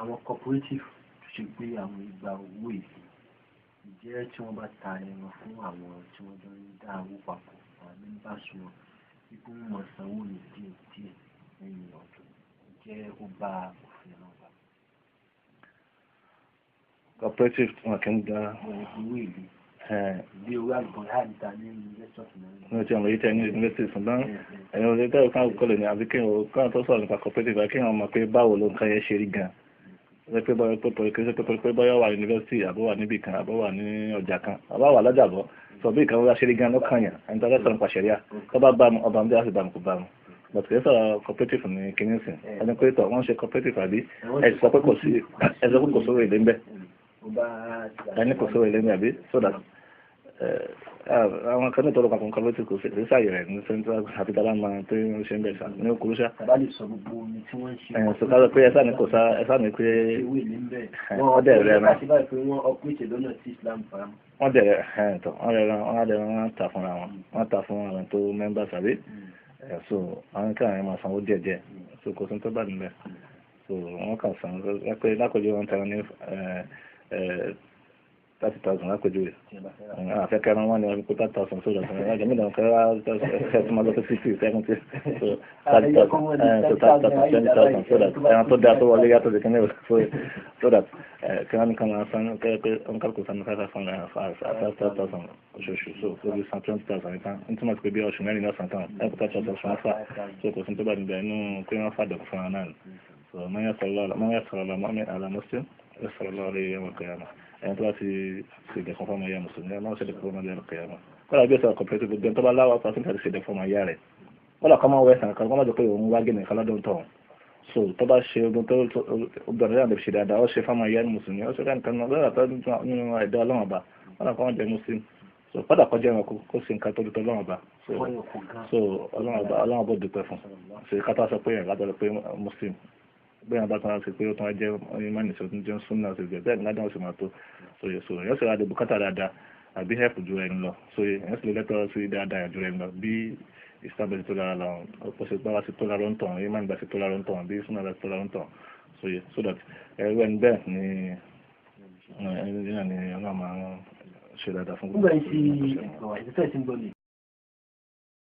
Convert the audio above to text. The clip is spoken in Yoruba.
àwọn cooperative ṣe gbé àwọn ìgbà owó ìsìn ìjẹ́ tí wọ́n bá ta ẹran fún àwọn tí wọ́n jọ ń dá owó papọ̀ àwọn members wọn wípé wọ́n mọ̀ sanwó ní díẹ̀ lẹ́yìn ọdún jẹ́ ó bá òfin náà bá. cooperative wọn kì í gba owó ìlú bí owó àgbọ̀n àdìta ní investors náà. ní ti àwọn èyí tẹ́ ní investors ṣùgbọ́n ẹ̀yin òde tẹ́lẹ̀ kan kọ́lẹ̀ ní àbí kí wọ́n tó sọ̀rọ̀ nípa cooperative kí wọ́n mọ̀ pé báwo ló ń kan yẹn ṣe rí gan pé bọ́yọ̀ wà yunifásitì àbọ̀ wà níbì kan àbọ̀ wà ní ọjà kan àbọ̀ wà lọ́jà bọ̀ sọ bí ìkan wọ́n ṣe rí gan ló kàn yàn ẹni tó fẹ́ sọ̀rọ̀ nípa ṣẹ̀ríà tó bá bá mu ọba mi bí a sì bá mu kò bá mu but kì í sọ̀rọ̀ cooperative ní kíní sìn ẹni pé tọ̀ wọ́n ṣe cooperative àbí ẹ sọ pé kò sówó èlé ń bẹ ẹni kò sówó èlé ń bẹ àbí so that àwọn kan ní ìtọ́lọ́pàá kan cooperative kò sí sáyẹ̀ rẹ̀ ní central capital máa tó ń ṣe ń bẹ̀ sá ní okòó ṣá. bàbá lè sọ gbogbo omi tí wọ́n ń ṣe. ẹ̀yìn sọ ká pé ẹ̀sán ni kò sá ẹ̀sán ni pé wọ́n dẹ̀ rẹ̀ náà. wọ́n dẹ̀ rẹ̀ tọ̀ wọ́n tà fúnra wọn wọ́n tà fún àwọn tó members àbí so àwọn kan yẹn máa sanwó díẹ̀ so kò sí tó bá nílẹ̀ so wọ́n kàn san pé lákòójú wọn tẹ̀wọ́n ní 30,000 lápèjúwe àfẹ́kẹ́ ẹran wọn ni wọ́n pé 30,000 sódà fún ẹ̀rọ jẹ́mí ìdáhùn kẹ́rẹ́ ẹ̀sùn máa lọ sí 60 70 so 30,000 20,000 sódà ẹran tó dáa tó wọlé yàtọ̀ sí kíní sódà kí wọ́n ní kan máa san kẹ́rẹ́ pé wọ́n kálukú san 5,000 oṣooṣù so ó bí san 20,000 nìkan ní túmọ̀ sí pé bí oṣù mẹ́rin náà san tán ẹ̀kú 30,000 fún wọn fà so kò sí tó bá níbẹ̀ inú pé wọ́n fàdọ̀ fún wọn náà so mọ́yà sọ̀rọ̀ mọ́mí àlàmọ́sí ẹ̀sọ̀rọ̀ lọ́ọ̀rẹ́ yẹn wọ̀ kẹ́yàmá ẹni tó bá ti ṣèdè fún fọmọ ìyá mùsùlùmí ẹ máa ń ṣèdè fún ọmọ ìyá kẹyàmọ kọ́lá bí ẹ̀sọ̀ cooperative gbogbo tó bá láwọ́ pàṣẹ tàbí ṣèdè fún ọmọ ìyá rẹ̀ kọ́lá kọ́ máa wẹ̀sán kan kọ́ máa jọ pé òun wá gẹ̀nẹ̀ kálọ́dún tọ̀ so tó bá ṣe ogun tó gbọ̀dọ̀ yàrá ṣe dáadáa ó ṣe fọmọ ìyá mùsùlùmí ó ṣe ká nǹkan náà lọ́dà tó nínú ẹ̀dá ọlọ́run ọba kọ́lá kọ́ máa jẹ muslim so kọ́dà kọ́ jẹ́ ẹranko kó ṣe nǹkan tó dùtọ̀ ọlọ́run ọba so ọlọ́run ọba dùpẹ́ fún ṣe ká tó sọ pé yẹn lábẹ́rẹ́ pé muslim bẹ́ẹ̀ bá tán láti pé ó tán á jẹ́ ìmánì tí ó tún jẹ́ súnmọ́ àti ìgbẹ́ bẹ́ẹ̀ ní ládàá ó sì máa tó sóye sóye yóò sì ra àdìbò kátà dáadáa àbí hẹ́pù ju ẹni lọ sóye yóò sì lè lẹ́tọ̀ọ́ sí dáadáa ju ẹni lọ bí ìsìlámù tó lára lọ ọ̀pọ̀ sí bá wá sí tó lára ń tàn ìmánì bá sí tó lára ń tàn bí súnmọ́ bá sí tó lára ń tàn sóye so that ẹ̀rọ ẹni bẹ́ẹ̀ ni ẹni náà ni ọlọ́run máa ń ṣe dáadáa fún gbogbo